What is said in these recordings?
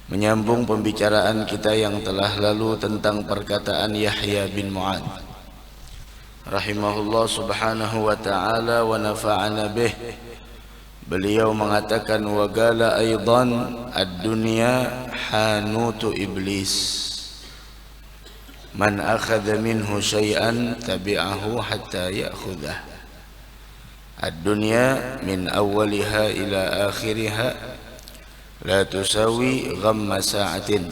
Menyambung pembicaraan kita yang telah lalu tentang perkataan Yahya bin Mu'adz rahimahullah subhanahu wa ta'ala wa nafa'ana bih. Beliau mengatakan wa qala aidan ad-dunya hanutu iblis man akhadha minhu syai'an tabi'ahu hatta ya'khudhah. Ad-dunya min awwaliha ila akhiriha la tusawi ghamma sa'atin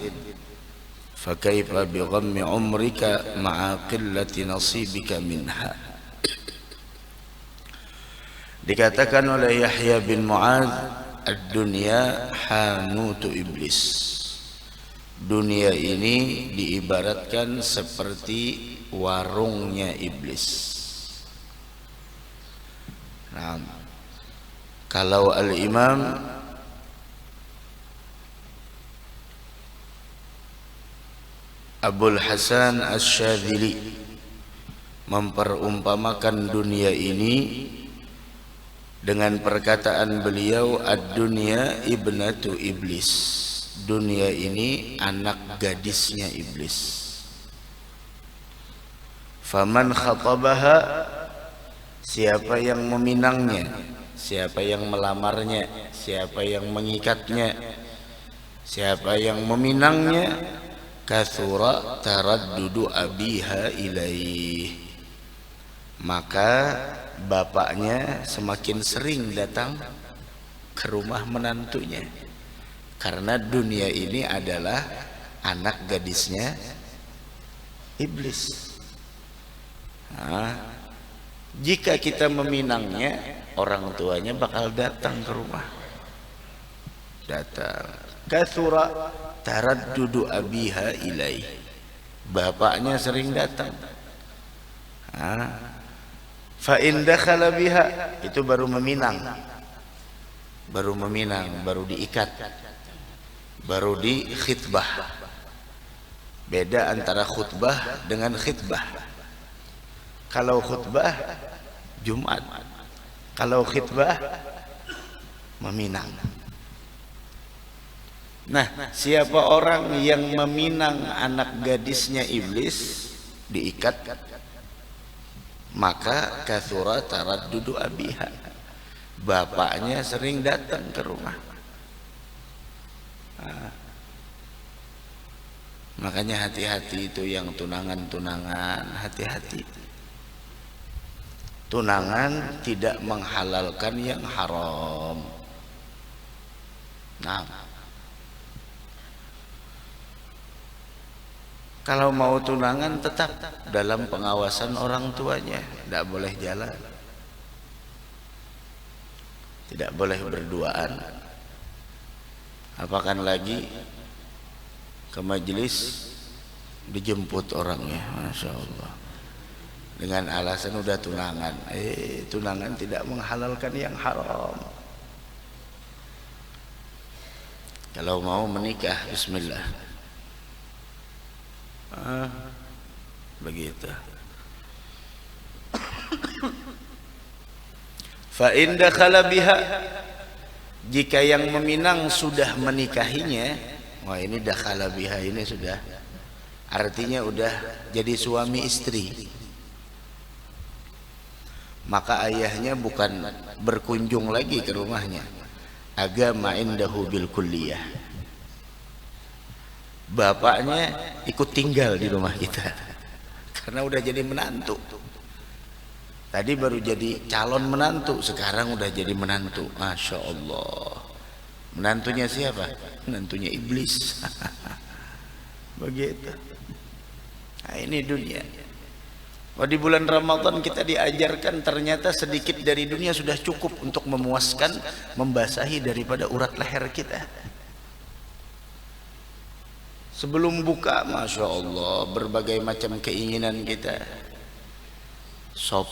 fakaifa bi ghammi umrika ma'a qillati nasibika minha. Dikatakan oleh Yahya bin Mu'adz, ad-dunya hanutu iblis. Dunia ini diibaratkan seperti warungnya iblis. Nah, kalau al-Imam Abul Hasan Asy-Syadzili memperumpamakan dunia ini dengan perkataan beliau, ad-dunya ibnatu iblis. Dunia ini anak gadisnya iblis. Faman khatabaha, siapa yang meminangnya, siapa yang melamarnya, siapa yang mengikatnya, siapa yang meminangnya, kathura taraddudu abiha ilaih, maka bapaknya semakin sering datang ke rumah menantunya, karena dunia ini adalah anak gadisnya iblis. Nah, jika kita meminangnya, orang tuanya bakal datang ke rumah. Datang. Kathura taraddudu abiha ilaih, bapaknya sering datang. Fa in dakhala biha, itu baru meminang, baru diikat, baru di khitbah. Beda antara khutbah dengan khitbah. Kalau khutbah Jumat, kalau khitbah meminang. Nah, siapa orang yang meminang anak gadisnya iblis, diikat, maka kathura taraddudu abiha, bapaknya sering datang ke rumah. Makanya hati-hati itu yang tunangan-tunangan, hati-hati. Tunangan tidak menghalalkan yang haram. Nah, kalau mau tunangan tetap dalam pengawasan orang tuanya, tidak boleh jalan, tidak boleh berduaan. Apakah lagi ke majelis dijemput orangnya, masya Allah, dengan alasan udah tunangan. Tunangan tidak menghalalkan yang haram. Kalau mau menikah, bismillah. Begitu. Fa in dakhala biha, jika yang meminang sudah menikahinya, wah ini dakhala biha, ini sudah artinya udah jadi suami istri. Maka ayahnya bukan berkunjung lagi ke rumahnya, agama indahu bil kulliyah. Bapaknya ikut tinggal di rumah kita karena udah jadi menantu. Tadi baru jadi calon menantu, sekarang udah jadi menantu. Masya Allah. Menantunya siapa? Menantunya iblis. Begitu. Nah, ini dunia. Di bulan Ramadan kita diajarkan ternyata sedikit dari dunia sudah cukup untuk memuaskan, membasahi daripada urat leher kita. Sebelum buka, masya Allah, berbagai macam keinginan kita. Sop,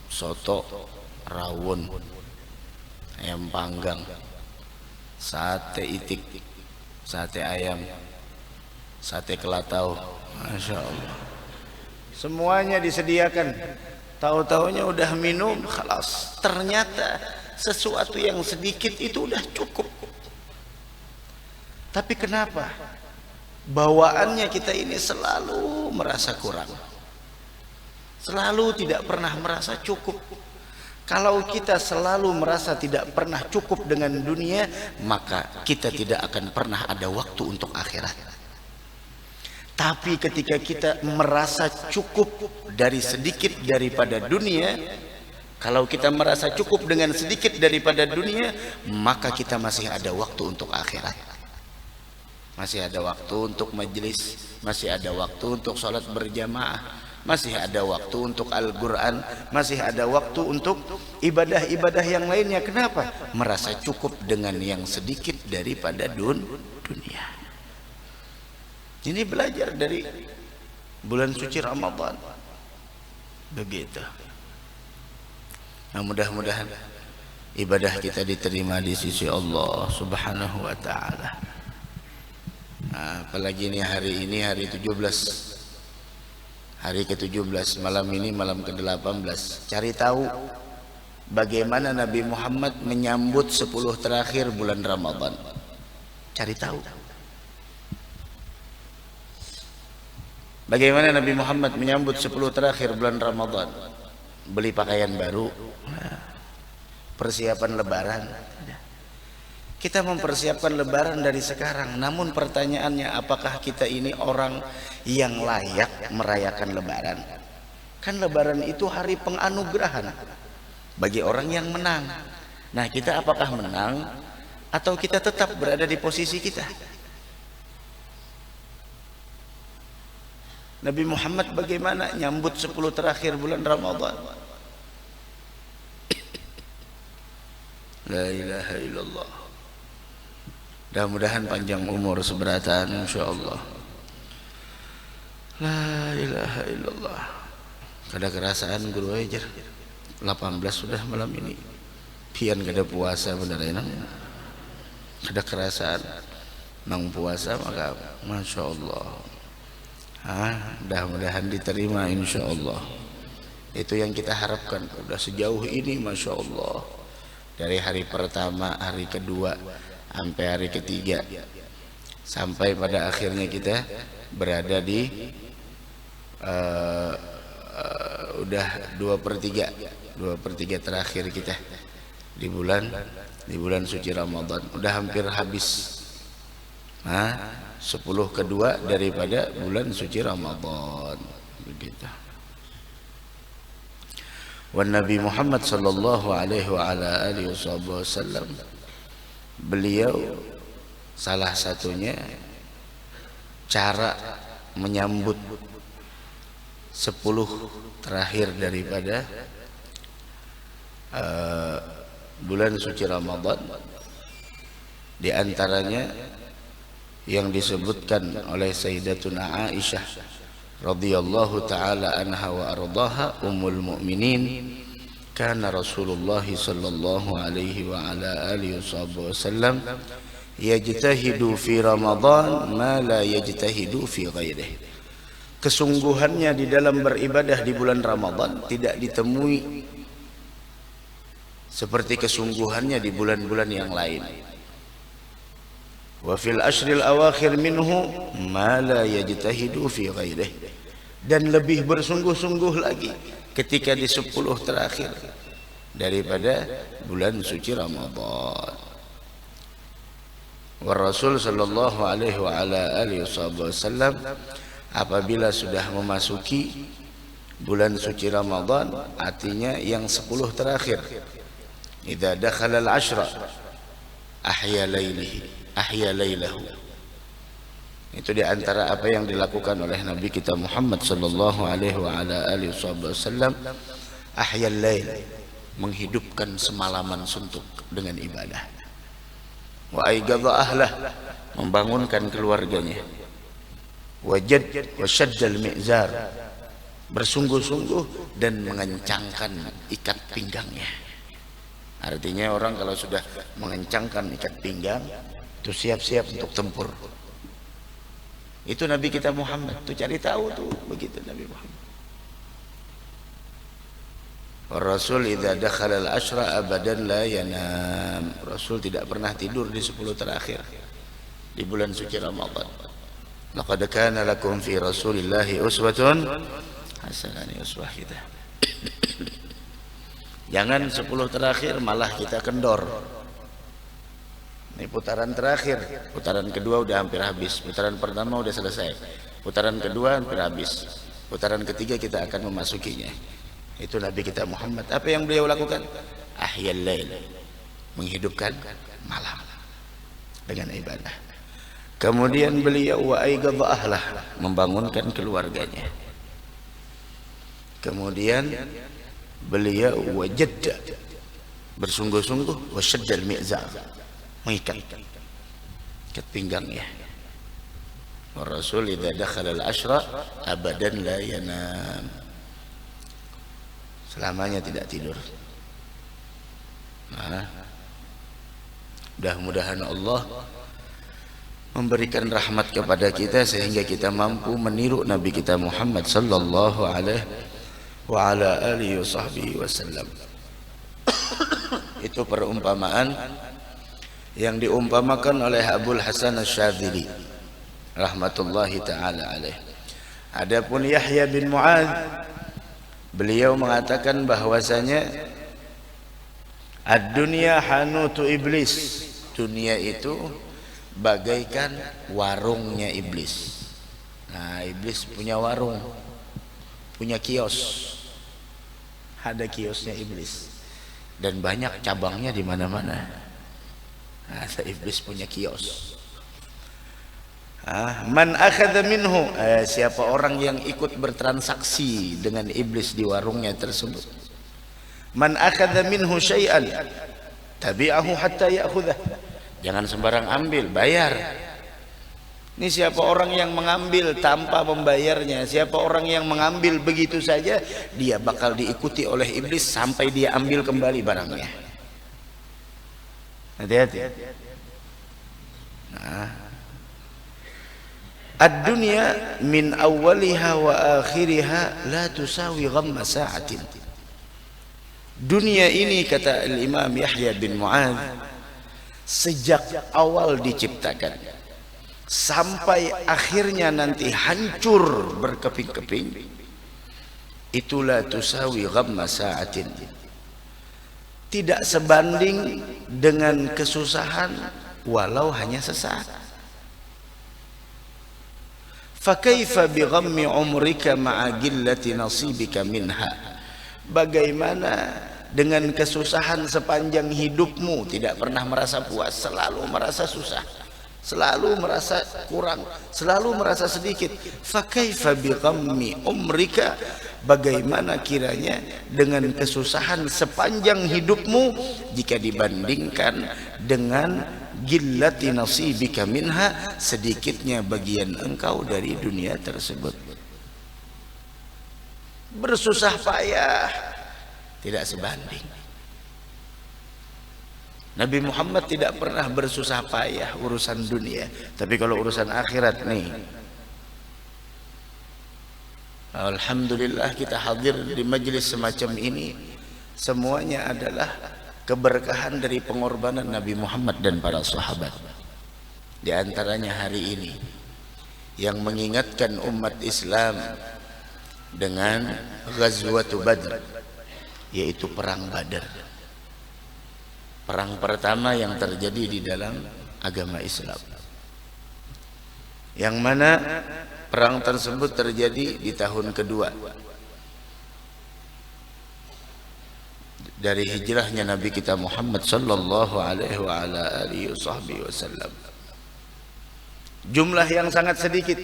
soto, rawon, ayam panggang, sate itik, sate ayam, sate kelatau, masya Allah. Semuanya disediakan. Tahu-tahunya udah minum, khalas. Ternyata sesuatu yang sedikit itu udah cukup. Tapi kenapa bawaannya kita ini selalu merasa kurang, selalu tidak pernah merasa cukup? Kalau kita selalu merasa tidak pernah cukup dengan dunia, maka kita tidak akan pernah ada waktu untuk akhirat. Tapi ketika kita merasa cukup dari sedikit daripada dunia, kalau kita merasa cukup dengan sedikit daripada dunia, maka kita masih ada waktu untuk akhirat. Masih ada waktu untuk majelis, masih ada waktu untuk sholat berjamaah, masih ada waktu untuk Al-Quran, masih ada waktu untuk ibadah-ibadah yang lainnya. Kenapa? Merasa cukup dengan yang sedikit daripada dunia. Ini belajar dari bulan suci Ramadan. Begitu. Nah, mudah-mudahan ibadah kita diterima di sisi Allah Subhanahu wa taala. Nah, apalagi ini hari 17, hari ke-17, malam ini malam ke-18. Cari tahu bagaimana Nabi Muhammad menyambut 10 terakhir bulan Ramadan. Cari tahu bagaimana Nabi Muhammad menyambut 10 terakhir bulan Ramadan. Beli pakaian baru, persiapan lebaran. Kita mempersiapkan lebaran dari sekarang. Namun pertanyaannya, apakah kita ini orang yang layak merayakan lebaran? Kan lebaran itu hari penganugerahan bagi orang yang menang. Nah, kita apakah menang atau kita tetap berada di posisi kita? Nabi Muhammad bagaimana nyambut 10 terakhir bulan Ramadan? La ilaha illallah. Mudah-mudahan panjang umur seberatan insyaallah. La ilaha illallah. Kada kerasaan guru aja 18 sudah malam ini. Pian kada puasa bener enak. Kada kerasaan nang puasa maka masyaallah. Mudah-mudahan diterima insyaallah. Itu yang kita harapkan. Udah sejauh ini masyaallah. Dari hari pertama, hari kedua sampai hari ketiga, sampai pada akhirnya kita berada di udah 2/3 terakhir kita di bulan suci Ramadan. Udah hampir habis 10 kedua daripada bulan suci Ramadan. Begitu. Wan Nabi Muhammad sallallahu alaihi wa ala alihi wasallam, beliau salah satunya cara menyambut 10 terakhir daripada bulan suci Ramadan, di antaranya yang disebutkan oleh Sayyidatuna Aisyah radhiyallahu taala anha wa ardaha ummul mukminin, kana Rasulullah sallallahu alaihi wa ala alihi wasallam yajtahidu fi Ramadan ma la yajtahidu fi ghairihi. Kesungguhannya di dalam beribadah di bulan Ramadan tidak ditemui seperti kesungguhannya di bulan-bulan yang lain. Wa fil ashril awakhir minhu ma la yajtahidu fi ghairihi. Dan lebih bersungguh-sungguh lagi ketika di 10 terakhir daripada bulan suci Ramadan. Wa Rasul sallallahu alaihi wa ala alihi wasallam apabila sudah memasuki bulan suci Ramadan, artinya yang 10 terakhir, idza dakhala al-ashra ahya lailahu. Itu di antara apa yang dilakukan oleh Nabi kita Muhammad sallallahu alaihi wa ala alihi wasallam, ahyal lail, menghidupkan semalaman suntuk dengan ibadah. Wa aigadha ahlah, membangunkan keluarganya. Wajad wa syaddal mi'zar, bersungguh-sungguh dan mengencangkan ikat pinggangnya. Artinya orang kalau sudah mengencangkan ikat pinggang itu siap-siap untuk tempur. Itu Nabi kita Muhammad. Tuh cari tahu tuh begitu Nabi Muhammad. Rasul idza dakhala al-ashra abadan la yanam. Rasul tidak pernah tidur di 10 terakhir. di bulan suci Ramadan. Laqad kana lakum fi Rasulillahi uswatun hasanah, uswah kita. Jangan 10 terakhir malah kita kendor. Ini putaran terakhir, putaran kedua udah hampir habis, putaran pertama udah selesai, putaran kedua hampir habis, putaran ketiga kita akan memasukinya. Itu Nabi kita Muhammad. Apa yang beliau lakukan? Ahyal lail, menghidupkan malam dengan ibadah. Kemudian beliau wa aiqadha ahlah, membangunkan keluarganya. Kemudian beliau wajadda, bersungguh-sungguh, wasyaddal mi'zar, mengikat pinggangnya. Wa rasul idza dakhala al-ashra abadan la yanam, selamanya tidak tidur. Nah, mudah-mudahan Allah memberikan rahmat kepada kita sehingga kita mampu meniru Nabi kita Muhammad sallallahu alaihi wa ala alihi wasallam. Itu perumpamaan yang diumpamakan oleh Abul Hasan Asy-Syadzili rahmatullahi taala alaih. Adapun Yahya bin Mu'adz, beliau mengatakan bahwasanya ad-dunya hanutu iblis, dunia itu bagaikan warungnya iblis. Nah, iblis punya warung, punya kios, ada kiosnya iblis, dan banyak cabangnya di mana-mana. Ada iblis punya kios. Man akhadha minhu, siapa orang yang ikut bertransaksi dengan iblis di warungnya tersebut. Man akhadha minhu syai'an tabi'ahu hatta ya'khudhah. Jangan sembarang ambil, bayar. Ini siapa orang yang mengambil tanpa membayarnya, siapa orang yang mengambil begitu saja, dia bakal diikuti oleh iblis sampai dia ambil kembali barangnya. Hati-hati. Nah, ad-dunya min awwaliha wa akhiriha la tusawi ghamma sa'atin. Dunia ini, kata Imam Yahya bin Mu'adz, sejak awal diciptakan sampai akhirnya nanti hancur berkeping-keping, itulah tusawi ghamma sa'atin, tidak sebanding dengan kesusahan walau hanya sesaat. Fakaifa bi ghammi umrika ma'a qillati nasibika minha, bagaimana dengan kesusahan sepanjang hidupmu, tidak pernah merasa puas, selalu merasa susah, selalu merasa kurang, selalu merasa sedikit. Fakaifa bi ghammi umrika, bagaimana kiranya dengan kesusahan sepanjang hidupmu jika dibandingkan dengan gillati nasibika minha, sedikitnya bagian engkau dari dunia tersebut. Bersusah payah tidak sebanding. Nabi Muhammad tidak pernah bersusah payah urusan dunia, tapi kalau urusan akhirat nih, alhamdulillah kita hadir di majelis semacam ini, semuanya adalah keberkahan dari pengorbanan Nabi Muhammad dan para sahabat. Di antaranya hari ini yang mengingatkan umat Islam dengan Ghazwatul Badr, yaitu perang Badar, perang pertama yang terjadi di dalam agama Islam, yang mana perang tersebut terjadi di tahun kedua dari hijrahnya Nabi kita Muhammad sallallahu alaihi wa ala alihi wasallam. Jumlah yang sangat sedikit.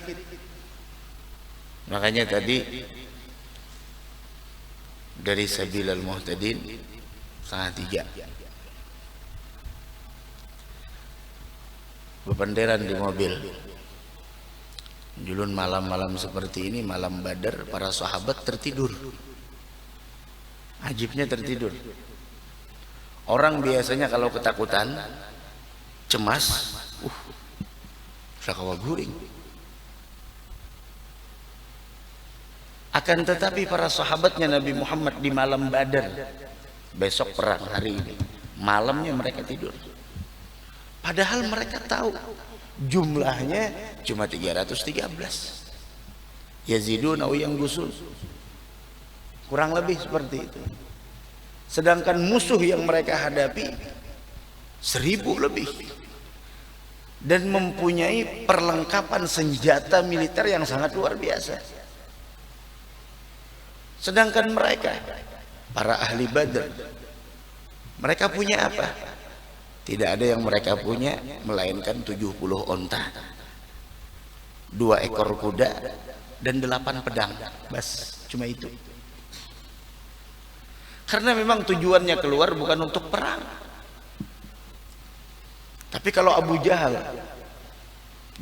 Makanya tadi dari Sabilal Muhtadin 2:30 bebenderan di mobil. Julun malam-malam seperti ini, malam Badar, para sahabat tertidur. Ajibnya tertidur. Orang biasanya kalau ketakutan, cemas, sakawa guring. Akan tetapi para sahabatnya Nabi Muhammad di malam Badar, besok perang hari ini, malamnya mereka tidur. Padahal mereka tahu jumlahnya cuma 313. Yazidun aw yanqusun, kurang lebih seperti itu. Sedangkan musuh yang mereka hadapi 1000 lebih dan mempunyai perlengkapan senjata militer yang sangat luar biasa. Sedangkan mereka, para ahli Badr, mereka punya apa? Tidak ada yang mereka punya melainkan 70 onta, 2 ekor kuda, dan 8 pedang. Bas, cuma itu. Karena memang tujuannya keluar bukan untuk perang. Tapi kalau Abu Jahal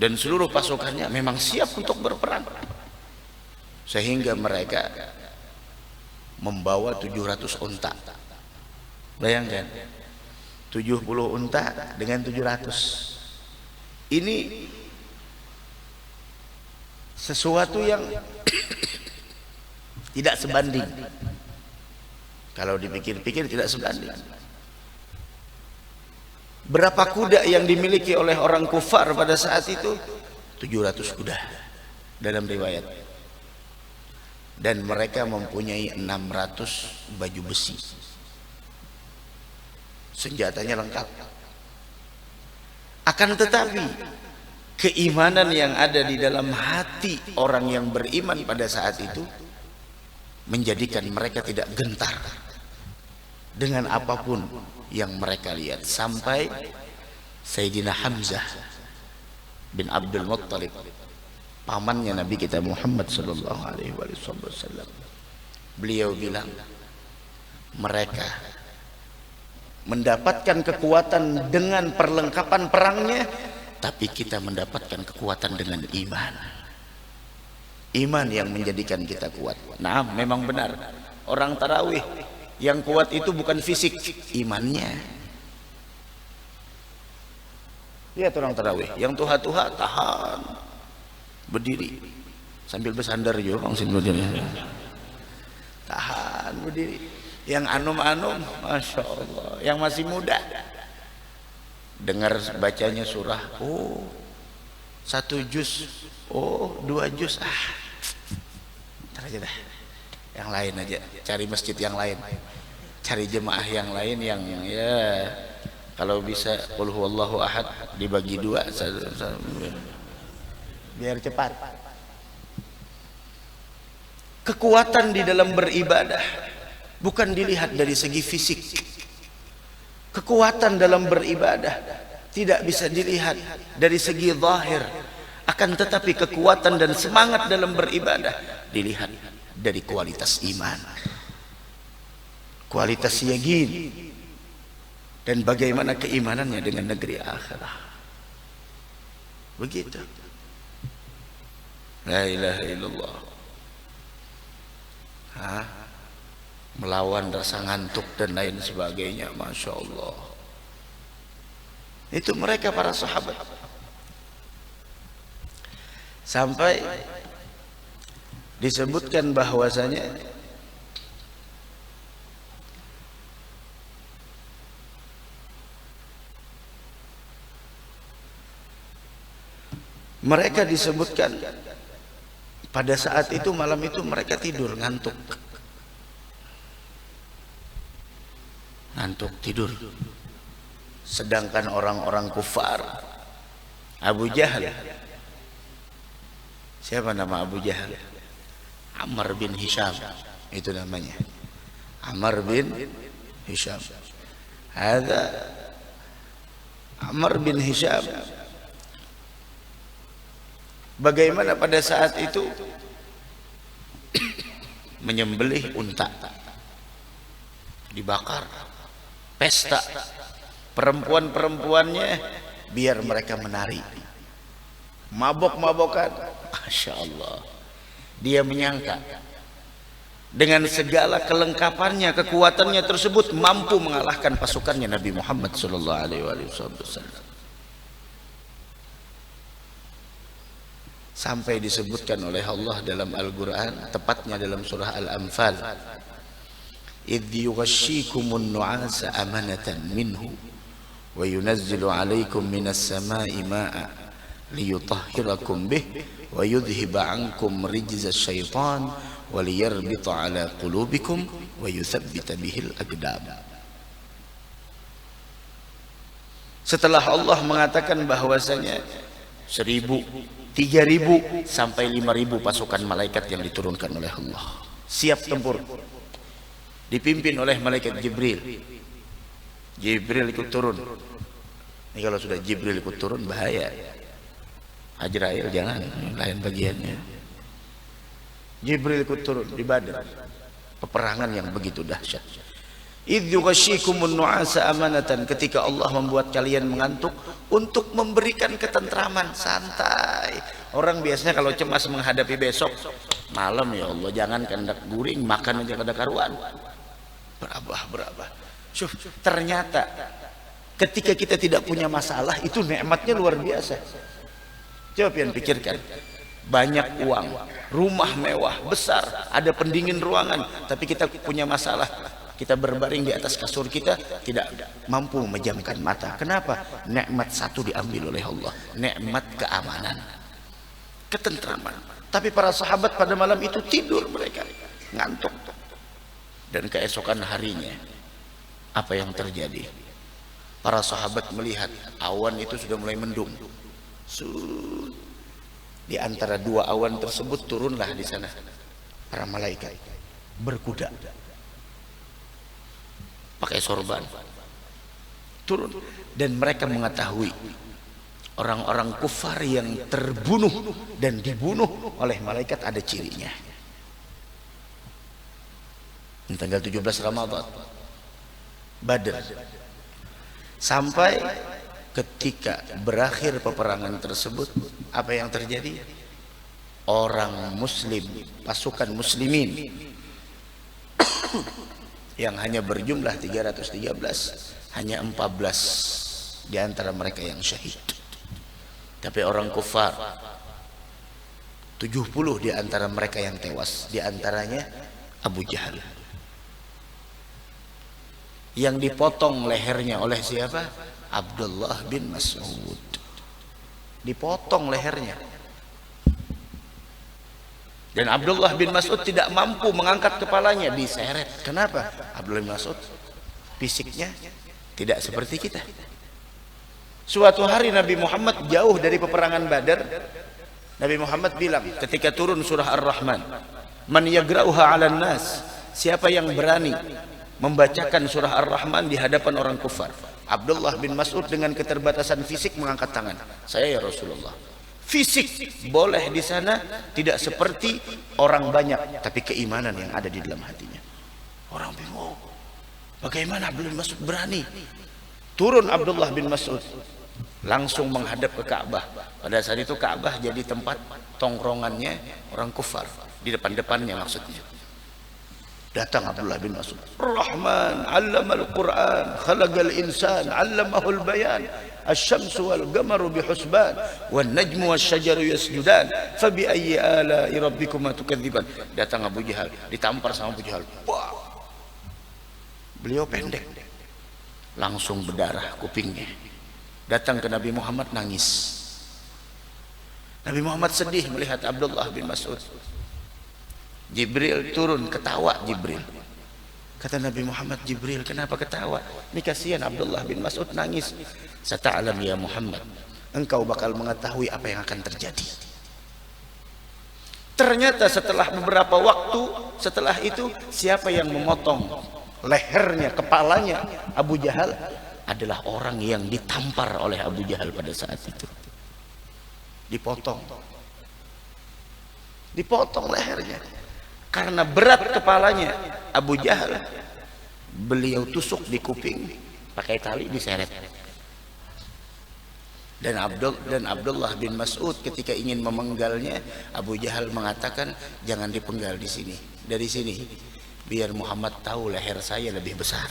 dan seluruh pasukannya memang siap untuk berperang, sehingga mereka membawa 700 unta. Bayangkan, 70 unta dengan 700. Ini sesuatu yang tidak sebanding. Kalau dipikir-pikir tidak sebanding. Berapa kuda yang dimiliki oleh orang kufar pada saat itu? 700 kuda dalam riwayat. Dan mereka mempunyai 600 baju besi. Senjatanya lengkap. Akan tetapi keimanan yang ada di dalam hati orang yang beriman pada saat itu menjadikan mereka tidak gentar dengan apapun yang mereka lihat. Sampai Sayyidina Hamzah bin Abdul Muttalib, pamannya Nabi kita Muhammad sallallahu alaihi wasallam, beliau bilang, mereka mendapatkan kekuatan dengan perlengkapan perangnya, tapi kita mendapatkan kekuatan dengan iman. Iman yang menjadikan kita kuat. Nah, memang benar, orang tarawih yang kuat itu bukan fisik, imannya. Lihat orang tarawih yang tuha-tuha tahan berdiri sambil bersandar juga bang, tahan berdiri. Yang anum-anum, masya Allah, yang masih muda, dengar bacanya surah, oh 1 juz, oh 2 juz, ntar aja dah, yang lain aja, cari masjid yang lain, cari jemaah yang lain yang ya kalau bisa qul huwallahu ahad dibagi 2 biar cepat. Kekuatan di dalam beribadah bukan dilihat dari segi fisik. Kekuatan dalam beribadah tidak bisa dilihat dari segi zahir, akan tetapi kekuatan dan semangat dalam beribadah dilihat dari kualitas iman, kualitas yakin, dan bagaimana keimanannya dengan negeri akhirat. Begitu. La ilaha illallah. Melawan rasa ngantuk dan lain sebagainya, masya Allah. Itu mereka para sahabat. Sampai disebutkan bahwasanya mereka disebutkan pada saat itu, malam itu mereka tidur ngantuk. Ngantuk tidur. Sedangkan orang-orang kufar, Abu Jahal, siapa nama Abu Jahal? Ammar bin Hisham, itu namanya, Ammar bin Hisham. Ada Ammar bin Hisham, bagaimana pada saat itu menyembelih unta, dibakar, pesta, perempuan-perempuannya biar mereka menari, mabok-mabokan. Masya Allah, dia menyangka dengan segala kelengkapannya, kekuatannya tersebut mampu mengalahkan pasukannya Nabi Muhammad sallallahu alaihi wasallam. Sampai disebutkan oleh Allah dalam Al-Quran, tepatnya dalam surah Al-Anfal, idh yughashshikumun nu'asa amanatan minhu wa yunazzilu alaikum minas sama'i ma'a liyutahhirakum bih wa yudhhiba ankum rijza syaitan wa liyarbita ala qulubikum wa yuthabbita bihil aqdam. Setelah Allah mengatakan bahwasanya 1000, 3000 sampai 5000 pasukan malaikat yang diturunkan oleh Allah siap tempur, dipimpin oleh malaikat Jibril. Jibril ikut turun. Ini kalau sudah Jibril ikut turun bahaya. Ajrail jangan, lain bagiannya. Jibril ikut turun di Badar, peperangan yang begitu dahsyat. Idh yughashshikumun nu'asa amanatan, ketika Allah membuat kalian mengantuk untuk memberikan ketentraman, santai. Orang biasanya kalau cemas menghadapi besok, malam ya Allah jangan kendak guring, makan aja kada karuan. Berabah. Ternyata ketika kita tidak punya masalah itu nikmatnya luar biasa. Coba pian pikirkan, banyak uang, rumah mewah besar, ada pendingin ruangan, tapi kita punya masalah. Kita berbaring di atas kasur kita tidak mampu memejamkan mata. Kenapa? Nikmat satu diambil oleh Allah, nikmat keamanan, ketentraman. Tapi para sahabat pada malam itu tidur, mereka ngantuk. Dan keesokan harinya apa yang terjadi? Para sahabat melihat awan itu sudah mulai mendung. Di antara dua awan tersebut turunlah di sana para malaikat berkuda, pakai sorban, turun. Dan mereka mengetahui orang-orang kufar yang terbunuh dan dibunuh oleh malaikat ada cirinya. Ini tanggal 17 Ramadan Badar. Sampai ketika berakhir peperangan tersebut, apa yang terjadi? Orang muslim, pasukan muslimin yang hanya berjumlah 313, hanya 14 di antara mereka yang syahid. Tapi orang kufar 70 di antara mereka yang tewas, di antaranya Abu Jahal. Yang dipotong lehernya oleh siapa? Abdullah bin Mas'ud. Dipotong lehernya. Dan Abdullah bin Mas'ud tidak mampu mengangkat kepalanya, diseret. Kenapa? Abdullah bin Mas'ud fisiknya tidak seperti kita. Suatu hari Nabi Muhammad jauh dari peperangan Badar. Nabi Muhammad bilang ketika turun surah Ar-Rahman, "Man yagra'uha 'alan nas?" Siapa yang berani membacakan surah Ar-Rahman di hadapan orang kufar? Abdullah bin Mas'ud dengan keterbatasan fisik mengangkat tangan. Saya ya Rasulullah. Fisik boleh di sana, tidak seperti orang banyak, tapi keimanan yang ada di dalam hatinya. Orang bingung. Bagaimana Abdullah bin Mas'ud berani? Turun Abdullah bin Mas'ud, langsung menghadap ke Ka'bah. Pada saat itu Ka'bah jadi tempat tongkrongannya orang kufar, di depan-depannya maksudnya. Datang Abdullah bin Mas'ud. Rahman 'allamal Qur'an, khalaqal insan, 'allamahul bayan. Asy-syamsu wal qamaru bihusban, wan najmu wasyajaru yasjudan. Fa bi ayyi ala'i rabbikuma tukadziban. Datang Abu Jahal, ditampar sama Abu Jahal. Wah. Beliau pendek. Langsung berdarah kupingnya. Datang ke Nabi Muhammad nangis. Nabi Muhammad sedih melihat Abdullah bin Mas'ud. Jibril turun, ketawa Jibril. Kata Nabi Muhammad, Jibril kenapa ketawa? Ini kasihan Abdullah bin Mas'ud nangis. Sata'alam ya Muhammad, engkau bakal mengetahui apa yang akan terjadi. Ternyata setelah beberapa waktu setelah itu, siapa yang memotong lehernya, kepalanya Abu Jahal adalah orang yang ditampar oleh Abu Jahal pada saat itu. Dipotong lehernya. Karena berat kepalanya Abu Jahal, beliau tusuk di kuping pakai tali, diseret. Dan Abdullah bin Mas'ud ketika ingin memenggalnya, Abu Jahal mengatakan jangan dipenggal di sini, dari sini, biar Muhammad tahu leher saya lebih besar,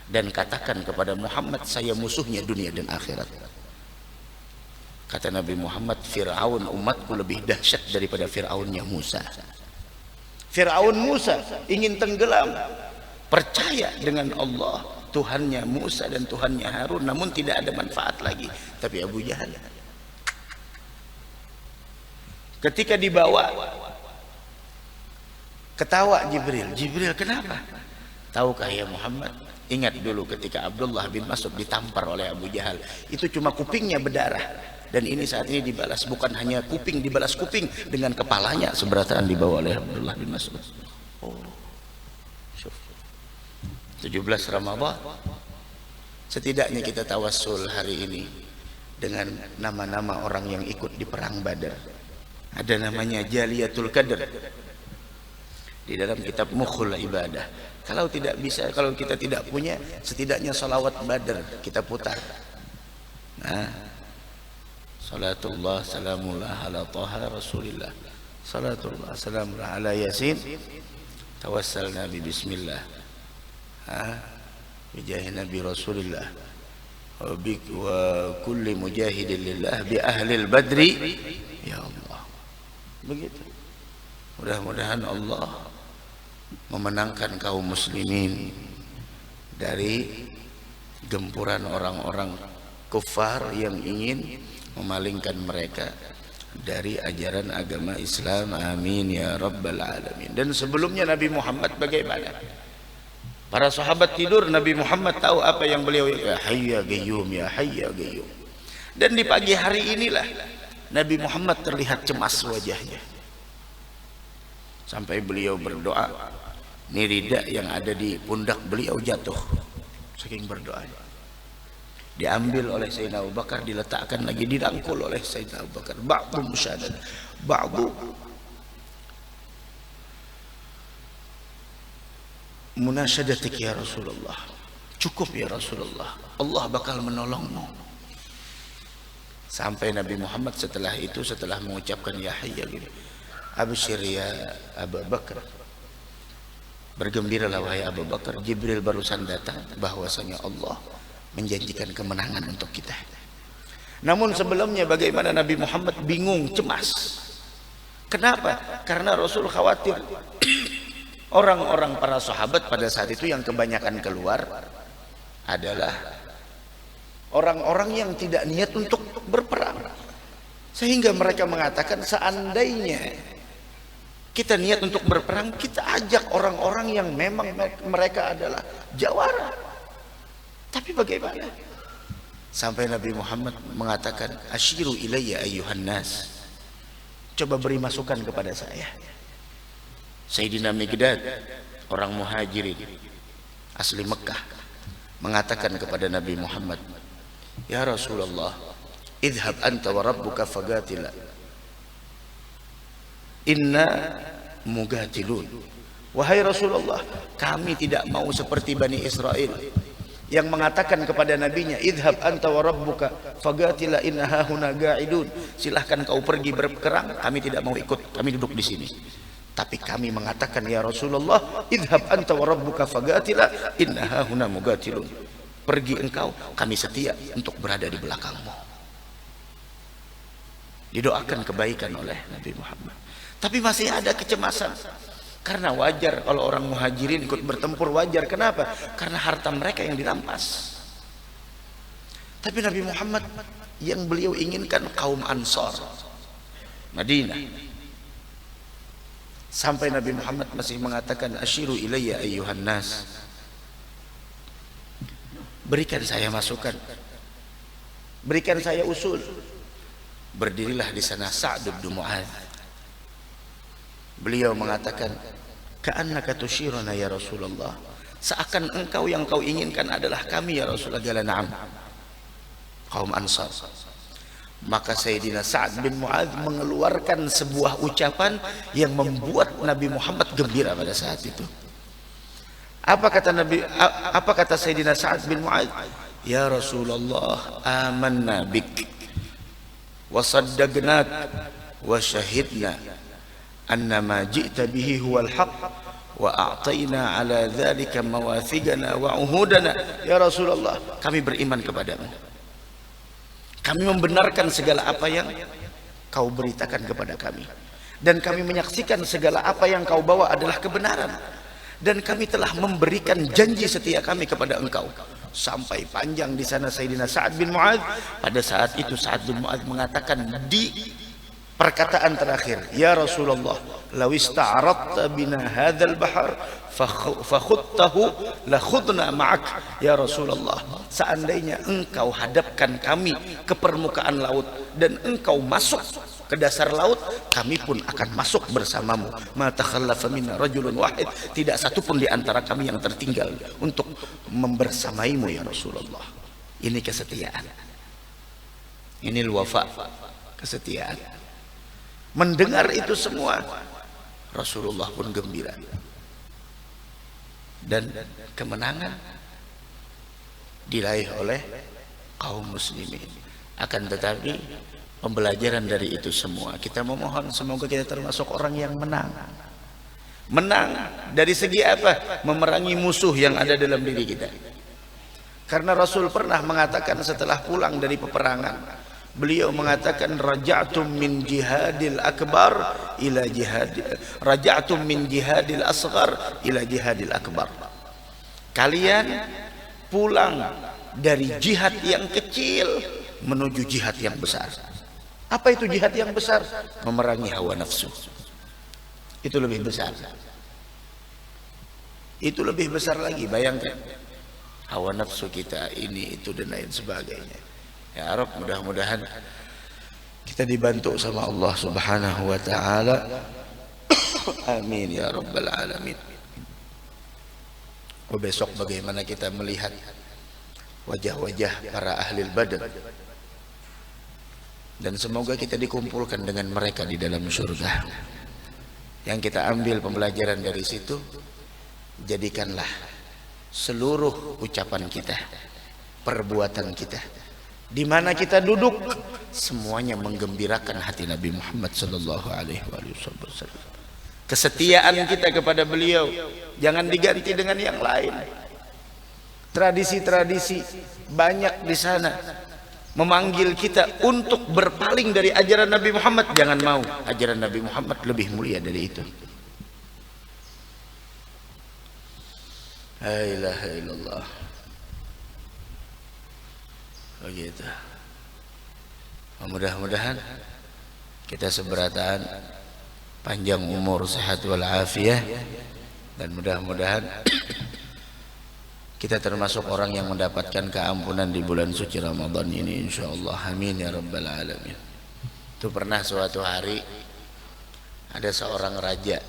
dan katakan kepada Muhammad saya musuhnya dunia dan akhirat. Kata Nabi Muhammad, Fir'aun umatku lebih dahsyat daripada Fir'aunnya Musa. Fir'aun Musa ingin tenggelam, percaya dengan Allah, Tuhannya Musa dan Tuhannya Harun, namun tidak ada manfaat lagi. Tapi Abu Jahal Ketika dibawa, ketawa Jibril. Jibril, kenapa? Tahukah ya Muhammad, ingat dulu ketika Abdullah bin Mas'ud ditampar oleh Abu Jahal, itu cuma kupingnya berdarah. Dan ini saat ini dibalas, bukan hanya kuping, dibalas kuping dengan kepalanya seberataan dibawa oleh Abdullah bin Mas'ud. Oh, 17 Ramadan, setidaknya kita tawassul hari ini dengan nama-nama orang yang ikut di perang Badar. Ada namanya Jaliyatul Qadr di dalam kitab Mukhul Ibadah. Kalau tidak bisa, kalau kita tidak punya, setidaknya salawat Badar kita putar. Nah, salatullah salamullah ala taha rasulillah, salatullah salamullah ala yasin, tawassalna bi bismillah, bijahi nabi rasulillah wa kulli mujahidin lillah bi ahlil badri, ya Allah. Begitu. Mudah-mudahan Allah memenangkan kaum muslimin dari gempuran orang-orang kufar yang ingin memalingkan mereka dari ajaran agama Islam. Amin ya rabbal alamin. Dan sebelumnya Nabi Muhammad bagaimana? Para sahabat tidur, Nabi Muhammad tahu apa yang beliau, ya hayya qayyum, ya hayya qayyum. Dan di pagi hari inilah Nabi Muhammad terlihat cemas wajahnya, sampai beliau berdoa, nirida yang ada di pundak beliau jatuh saking berdoanya. Diambil oleh Sayyidina Abu Bakar, diletakkan lagi, dirangkul oleh Sayyidina Abu Bakar. Ba'du musyadad, ba'du munasyadatik ya Rasulullah. Cukup ya Rasulullah, Allah bakal menolongmu. Sampai Nabi Muhammad setelah itu, setelah mengucapkan ya hayya gini, absyir ya Abu Bakar, bergembiralah wahai Abu Bakar, Jibril barusan datang bahwasanya Allah menjanjikan kemenangan untuk kita. Namun sebelumnya bagaimana Nabi Muhammad bingung, cemas. Kenapa? Karena Rasul khawatir orang-orang para sahabat pada saat itu yang kebanyakan keluar adalah orang-orang yang tidak niat untuk berperang. Sehingga mereka mengatakan, seandainya kita niat untuk berperang, kita ajak orang-orang yang memang mereka adalah jawara. Tapi bagaimana? Sampai Nabi Muhammad mengatakan, asyiru ilayya ayyuhan nas, coba beri masukan kepada saya. Sayyidina Miqdad, orang Muhajirin asli Mekah, mengatakan kepada Nabi Muhammad, ya Rasulullah, idhab anta wa rabbuka fagatila, inna mugatilun. Wahai Rasulullah, kami tidak mau seperti Bani Israel yang mengatakan kepada nabinya, idhab anta wa rabbuka fagatila inna hahuna ga'idun, silahkan kau pergi berperang, kami tidak mau ikut, kami duduk di sini. Tapi kami mengatakan, ya Rasulullah, idhab anta wa rabbuka fagatila inna hahuna mugatilun, pergi engkau, kami setia untuk berada di belakangmu. Didoakan kebaikan oleh Nabi Muhammad. Tapi masih ada kecemasan. Karena wajar kalau orang Muhajirin ikut bertempur, wajar. Kenapa? Karena harta mereka yang dirampas. Tapi Nabi Muhammad yang beliau inginkan kaum Ansar Madinah. Sampai Nabi Muhammad masih mengatakan, asyiru ilayya ayyuhan nas, berikan saya masukan, berikan saya usul. Berdirilah di sana Sa'd bin Mu'adz. Beliau mengatakan, ka'annaka tusyiruna ya Rasulullah, seakan engkau yang kau inginkan adalah kami ya Rasulullah. Qala na'am, kaum Ansar. Maka Sayyidina Sa'd bin Mu'adz mengeluarkan sebuah ucapan yang membuat Nabi Muhammad gembira pada saat itu. Apa kata Sayyidina Sa'd bin Mu'adz? Ya Rasulullah, amanna bik wa saddaqnak wa syahidna anna ma ji'ta bihi huwal haqq wa a'tayna ala dzalika mawathigana wa uhudana. Ya Rasulullah, kami beriman kepadamu, kami membenarkan segala apa yang kau beritakan kepada kami, dan kami menyaksikan segala apa yang kau bawa adalah kebenaran, dan kami telah memberikan janji setia kami kepada engkau. Sampai panjang di sana Sayyidina Sa'd bin Mu'adz. Pada saat itu Sa'd bin Mu'adz mengatakan, di Perkataan terakhir, ya Rasulullah, law ista'aradta bina hadzal bahar fakhuttahu la khudna ma'ak. Ya Rasulullah, seandainya engkau hadapkan kami ke permukaan laut dan engkau masuk ke dasar laut, kami pun akan masuk bersamamu. Ma takhallafa minna rajulun wahid, tidak satu pun di antara kami yang tertinggal untuk membersamaimu ya Rasulullah. Ini kesetiaan, ini wafa, kesetiaan. Mendengar itu semua, Rasulullah pun gembira. Dan kemenangan diraih oleh kaum muslimin. Akan tetapi pembelajaran dari itu semua, kita memohon semoga kita termasuk orang yang menang. Menang dari segi apa? Memerangi musuh yang ada dalam diri kita. Karena Rasul pernah mengatakan setelah pulang dari peperangan, beliau mengatakan, raja'tum min jihadil akbar ila raja'tum min jihadil asghar ila jihadil akbar. Kalian pulang dari jihad yang kecil menuju jihad yang besar. Apa itu jihad yang besar? Memerangi hawa nafsu. Itu lebih besar. Itu lebih besar lagi. Bayangkan hawa nafsu kita ini, itu dan lain sebagainya. Ya Rabb, mudah-mudahan kita dibantu sama Allah Subhanahu wa taala. Amin ya rabbal alamin. Besok bagaimana kita melihat wajah-wajah para ahli badar, dan semoga kita dikumpulkan dengan mereka di dalam surga. Yang kita ambil pembelajaran dari situ, jadikanlah seluruh ucapan kita, perbuatan kita, di mana kita duduk, semuanya menggembirakan hati Nabi Muhammad sallallahu alaihi wasallam. Kesetiaan kita kepada beliau jangan diganti dengan yang lain. Tradisi-tradisi banyak di sana memanggil kita untuk berpaling dari ajaran Nabi Muhammad. Jangan mau, ajaran Nabi Muhammad lebih mulia dari itu. La ilaha illallah. Begitu. Mudah-mudahan kita seberataan panjang umur, sehat walafiat, dan mudah-mudahan kita termasuk orang yang mendapatkan keampunan di bulan suci Ramadan ini insyaallah. Amin ya rabbal alamin. Itu pernah suatu hari ada seorang raja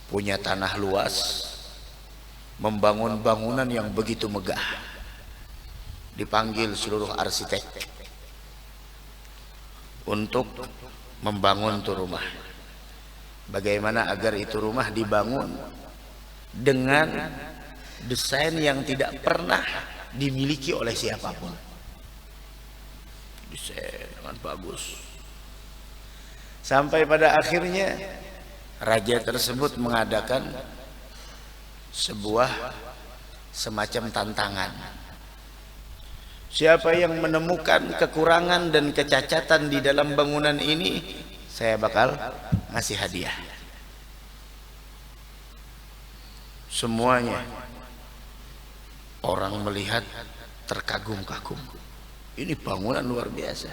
punya tanah luas, membangun bangunan yang begitu megah. Dipanggil seluruh arsitek untuk membangun itu rumah. Bagaimana agar itu rumah dibangun dengan desain yang tidak pernah dimiliki oleh siapapun. Desain dengan bagus. Sampai pada akhirnya raja tersebut mengadakan sebuah semacam tantangan. Siapa yang menemukan kekurangan dan kecacatan di dalam bangunan ini, saya bakal ngasih hadiah. Semuanya orang melihat terkagum-kagum. Ini bangunan luar biasa.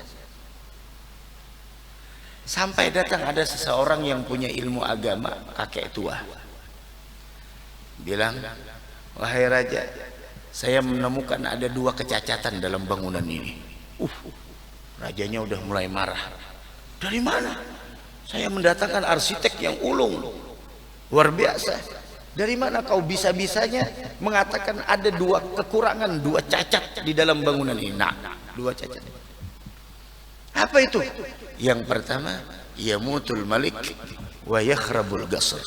Sampai datang ada seseorang yang punya ilmu agama, kakek tua. Bilang, wahai raja, saya menemukan ada 2 kecacatan dalam bangunan ini. Rajanya udah mulai marah. Dari mana? Saya mendatangkan arsitek yang ulung, luar biasa. Dari mana kau bisa-bisanya mengatakan ada 2 kekurangan, 2 cacat di dalam bangunan ini? Nah, 2 cacat. Apa itu? Yang pertama, yamutul malik wa yakhrabul qasr.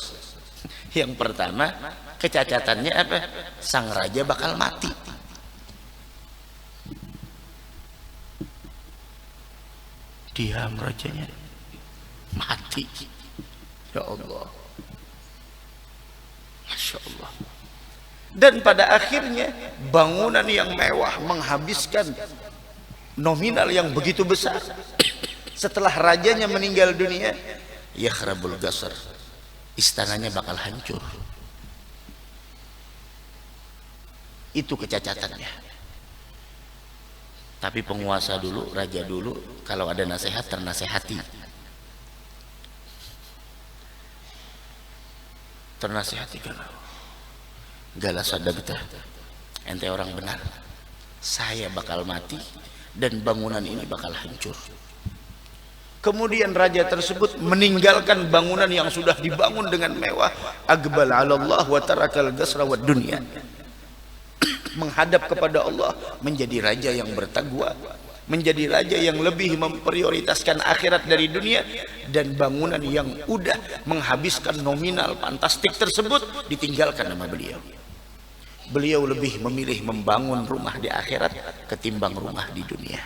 Yang pertama, kecacatannya apa? Sang raja bakal mati. Diam rajanya, mati. Ya Allah, Masya Allah. Dan pada akhirnya bangunan yang mewah menghabiskan nominal yang begitu besar. Setelah rajanya meninggal dunia, yakhrabul qasr, istananya bakal hancur. Itu kecacatannya. Tapi penguasa dulu, raja dulu, kalau ada nasihat ternasehati. Ternasehati kalau gala sadaqta, ente orang benar, saya bakal mati dan bangunan ini bakal hancur. Kemudian raja tersebut meninggalkan bangunan yang sudah dibangun dengan mewah, aqbal 'ala Allah wa tarakal ghasra wad dunya, menghadap kepada Allah, menjadi raja yang bertakwa, menjadi raja yang lebih memprioritaskan akhirat dari dunia, dan bangunan yang udah menghabiskan nominal fantastik tersebut ditinggalkan sama beliau. Beliau lebih memilih membangun rumah di akhirat ketimbang rumah di dunia.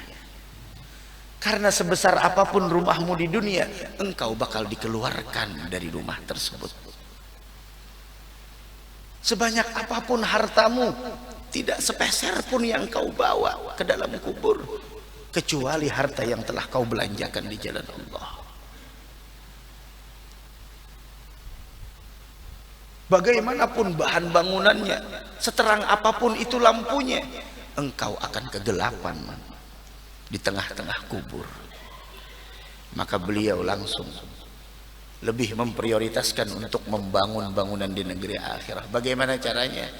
Karena sebesar apapun rumahmu di dunia, engkau bakal dikeluarkan dari rumah tersebut. Sebanyak apapun hartamu, tidak sepeser pun yang kau bawa ke dalam kubur, kecuali harta yang telah kau belanjakan di jalan Allah. Bagaimanapun bahan bangunannya, seterang apapun itu lampunya, engkau akan kegelapan di tengah-tengah kubur. Maka beliau langsung lebih memprioritaskan untuk membangun bangunan di negeri akhirat. Bagaimana caranya?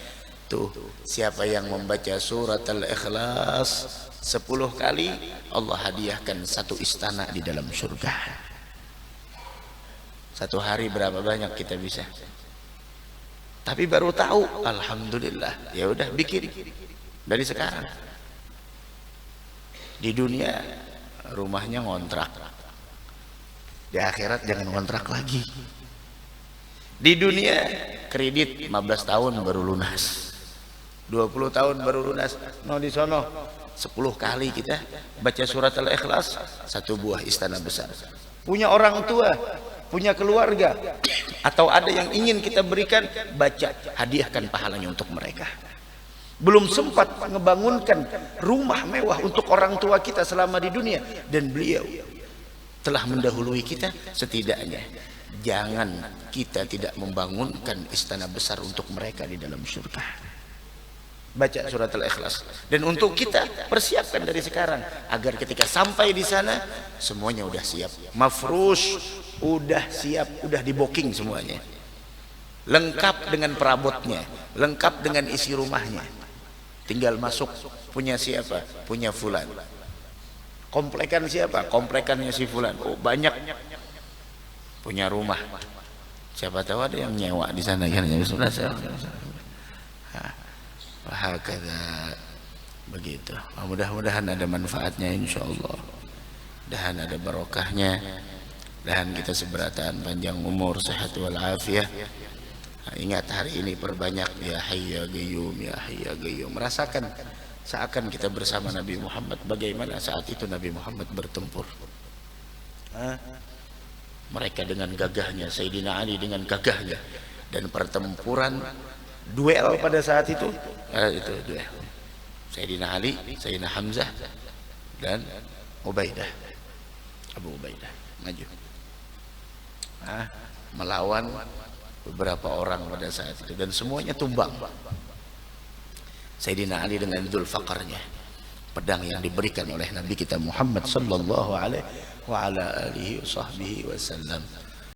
Tuh, siapa yang membaca surat Al-Ikhlas 10 kali, Allah hadiahkan 1 istana di dalam surga. Satu hari berapa banyak kita bisa? Tapi baru tahu, alhamdulillah. Ya udah, bikin dari sekarang. Di dunia rumahnya ngontrak, di akhirat jangan ngontrak lagi. Di dunia kredit 15 tahun baru lunas, 20 tahun baru lunas. No, di sono 10 kali kita baca surat Al-Ikhlas, 1 buah istana besar. Punya orang tua, punya keluarga, atau ada yang ingin kita berikan, baca, hadiahkan pahalanya untuk mereka. Belum sempat ngebangunkan rumah mewah untuk orang tua kita selama di dunia, dan beliau telah mendahului kita. Setidaknya jangan kita tidak membangunkan istana besar untuk mereka di dalam surga. Baca surat Al-Ikhlas, dan untuk kita persiapkan dari sekarang agar ketika sampai di sana semuanya udah siap, mafrush, udah siap, udah di booking semuanya, lengkap dengan perabotnya, lengkap dengan isi rumahnya. Tinggal masuk, punya siapa? Punya fulan. Komplekan siapa? Komplekannya si fulan. Oh, banyak. Punya rumah. Siapa tahu ada yang nyewa di sana kan? Hakada, begitu. Mudah-mudahan ada manfaatnya insyaallah. Dan ada barokahnya. Dan kita seberatan panjang umur, sehat wal afiah. Ingat hari ini perbanyak ya Hayy ya Qayyum, ya Hayy ya Qayyum. Merasakan seakan kita bersama Nabi Muhammad. Bagaimana saat itu Nabi Muhammad bertempur. Mereka dengan gagahnya, Sayyidina Ali dengan gagahnya, dan pertempuran duel pada saat itu, itu duel Sayyidina Ali, Sayyidina Hamzah, dan Ubaidah, Abu Ubaidah maju melawan beberapa orang pada saat itu, dan semuanya tumbang. Sayyidina Ali dengan Dzulfaqarnya, pedang yang diberikan oleh Nabi kita Muhammad sallallahu alaihi wa ala alihi wasallam.